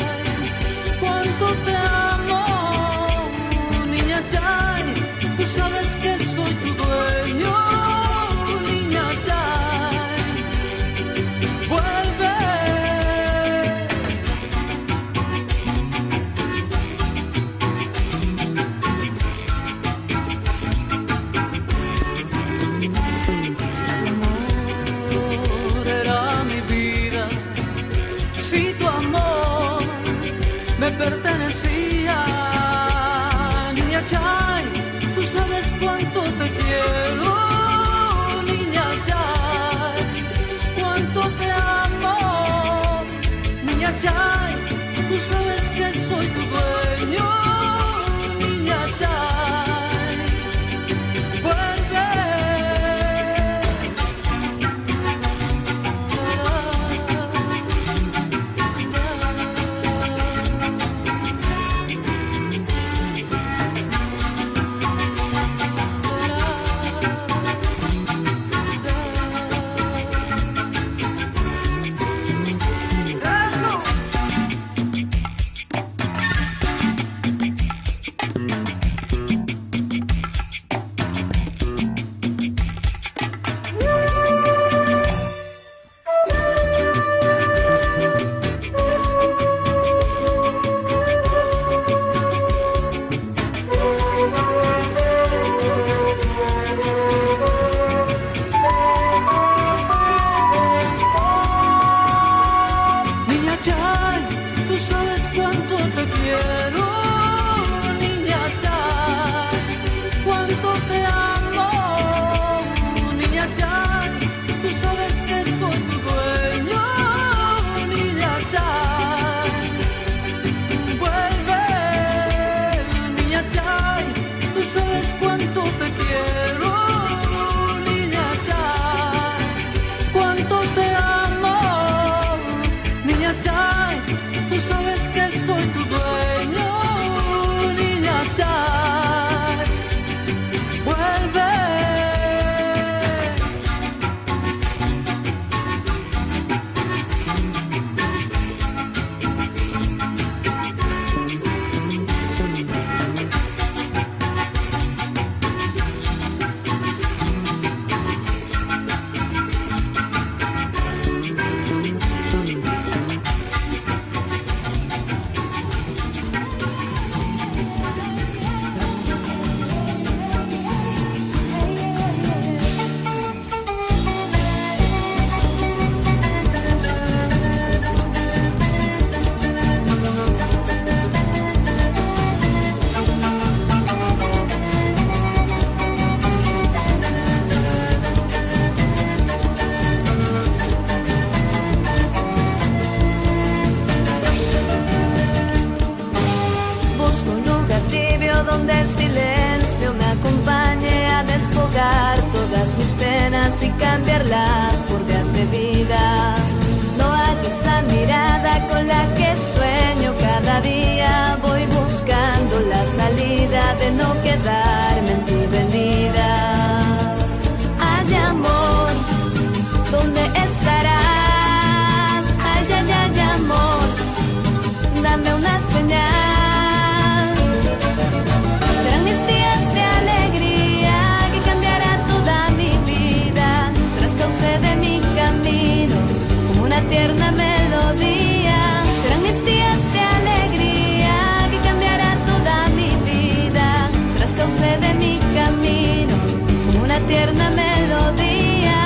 cuánto te amo, niña Chay, tú sabes que soy tu dueño, niña Chay, vuelve. Pertenecía, niña Chay, tú sabes cuánto te quiero, niña Chay, cuánto te amo, niña Chay, tú sabes que soy tu dueño, niña Chay, vuelve. Todas mis penas y cambiarlas por días de vida. No hay esa mirada con la que sueño cada día. Voy buscando la salida de no quedarme en ti vendida. Ay, amor, ¿dónde estarás? Ay, ay, ay, amor, dame una señal. Serán mis días de alegría que cambiará toda mi vida. Serás causa de mi camino, como una tierna melodía. Serán mis días de alegría que cambiará toda mi vida. Serás causa de mi camino, como una tierna melodía.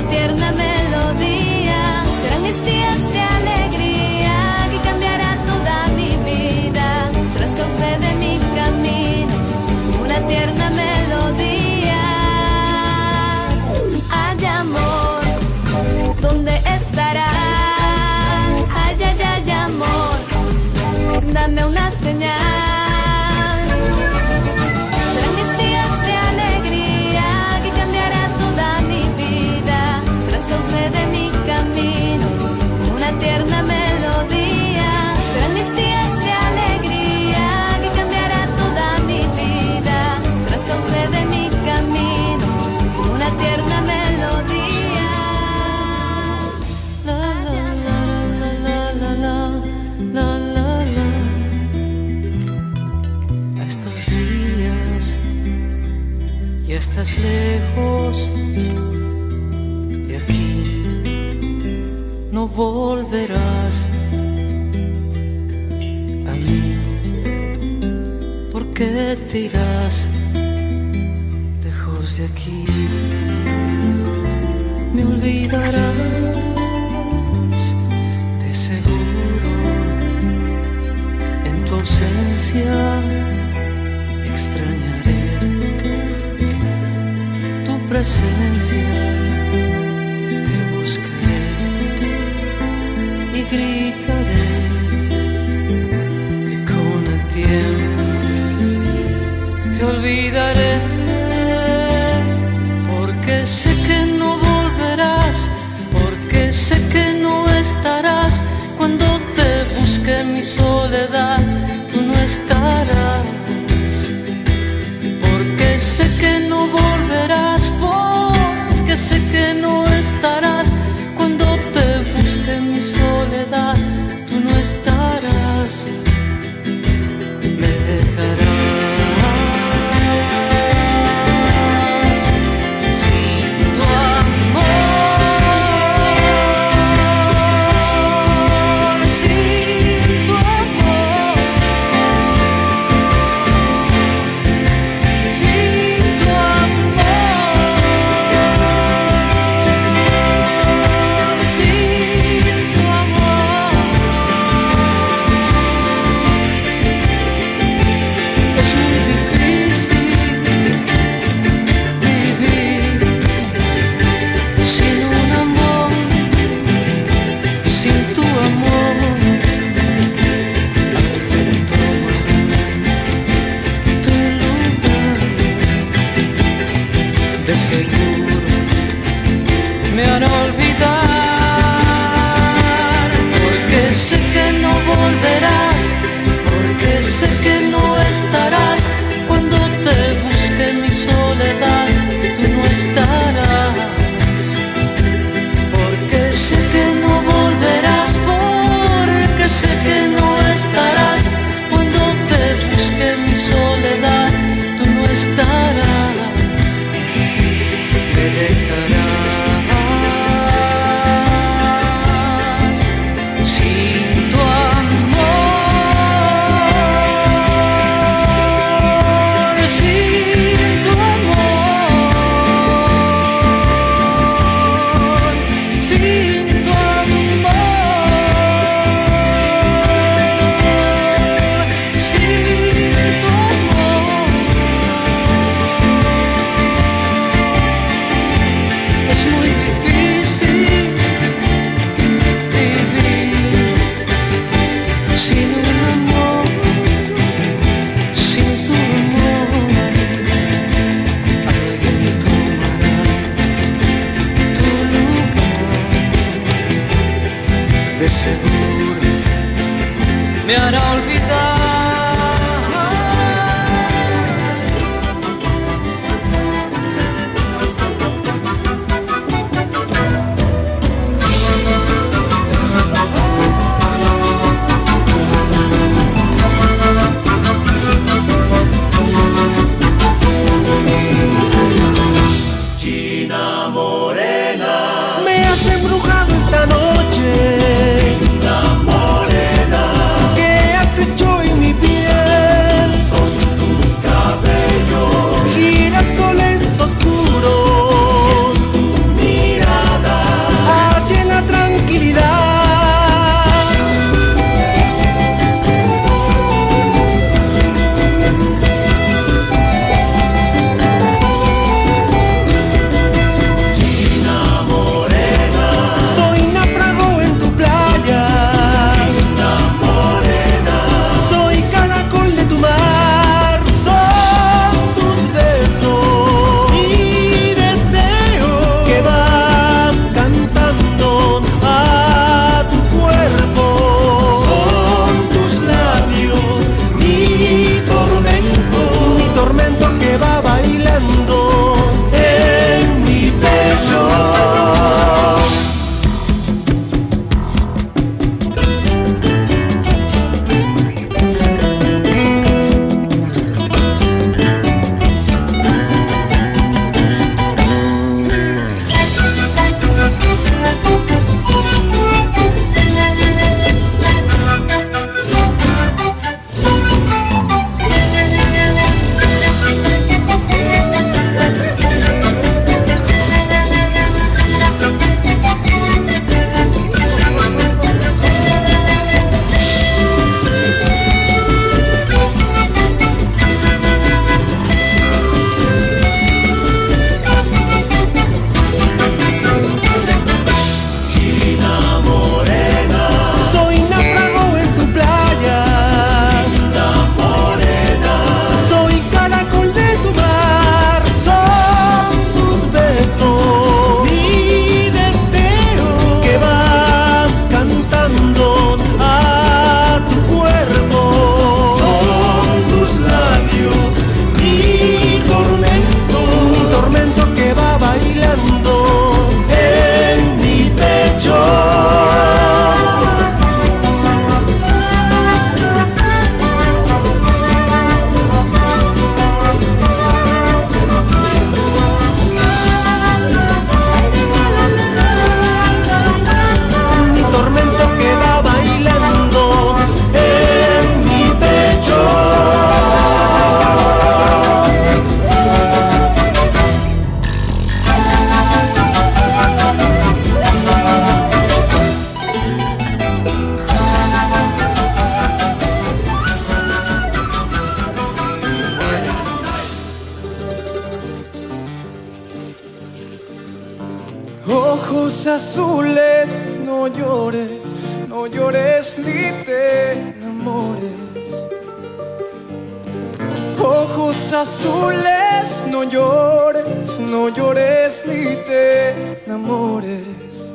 tierna melodía. Serán mis días de alegría que cambiará toda mi vida. Serás causa de mi camino, una tierna melodía. Ay, amor, ¿dónde estarás? Ay, ay, ay, amor, dame una señal. Serán mis días de alegría que cambiará toda mi vida. Serás causa de mi camino, una tierna melodía. Serán mis días de alegría que cambiará toda mi vida. Serás causa de mi camino, una tierna melodía. La la la la la la la la. A estos días ya estás lejos de aquí, no volverás a mí. ¿Por qué te irás lejos de aquí? Me olvidarás de seguro. En tu ausencia extrañaré tu presencia. Te buscaré y gritaré que con el tiempo te olvidaré, porque sé que no volverás, porque sé que no estarás. Cuando te busque en mi soledad, tú no estarás. Porque sé que no volverás, porque sé que no estarás. Cuando te busque en mi soledad, tú no estarás. Me dejarás sin tu amor, sin tu amor, sin tu amor, sin tu amor. Es muy difícil vivir sin un amor, sin tu amor. Alguien tomará tu lugar, de seguro me hará olvidar, porque sé que no volverás, porque sé que no estarás. Cuando te busque en mi soledad, tú no estarás. Porque sé que no volverás, porque sé que no estarás. Cuando te busque en mi soledad, tú no estarás. Me dejarás sin tu amor, sin tu amor, sin tu amor, sin tu amor. Es muy difícil vivir sin un amor, sin tu amor. Alguien tomará tu lugar, de seguro me hará olvidar. China morena, me has embrujado esta noche. China morena, ¿qué has hecho en mi piel? Son tus cabellos, girasoles oscuros, tu mirada Ojos azules, no llores, no llores ni te enamores. Ojos azules, no llores, no llores ni te enamores.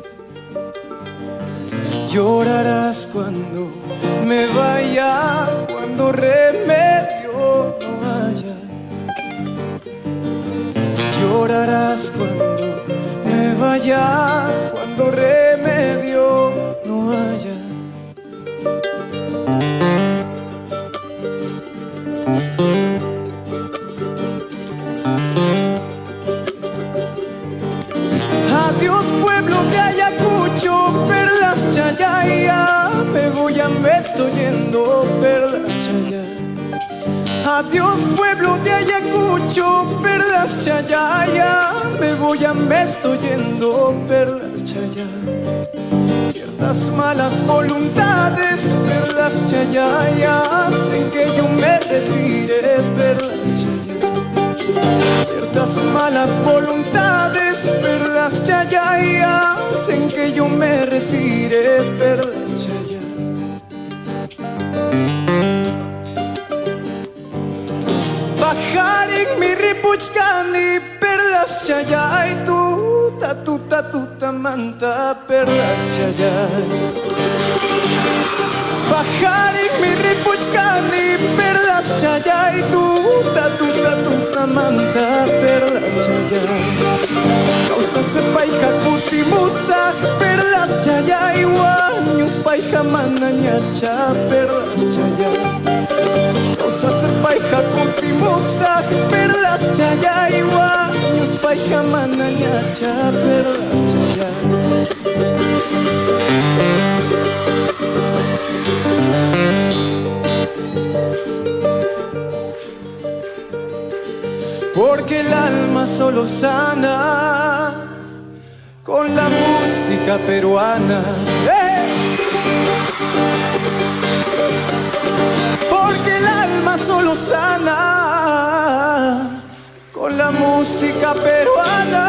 Llorarás cuando me vaya, cuando remedio no haya. Llorarás cuando me vaya, cuando remedio no haya. Adiós pueblo de Ayacucho, perlas Chayaya, me voy a me estoy yendo, perlas Chayaya. Adiós pueblo de Ayacucho, perlas Chayaya, me voy a me estoy yendo, perlas Chayaya. Ciertas malas voluntades, perlas Chayaya, hacen que yo me retire, perlas Chayaya. Ciertas malas voluntades, perlas Chayaya, hacen que yo me retire, perlas Chayaya. Bajar en mi ripuchcani, perlas Chayay, tuta manta, perlas Chayay. Bajar en mi ripuchcani, perlas Chayay, tuta manta, perlas Chayay. Causa se paija kutimusa, perlas Chayay, guaños paija manañacha, perlas Chayay. Causa se paija kutimusa, perlas Chayay, guaños paija manañacha, perlas Chayay. Porque el alma solo sana con la música peruana. Porque el alma solo sana con la música peruana.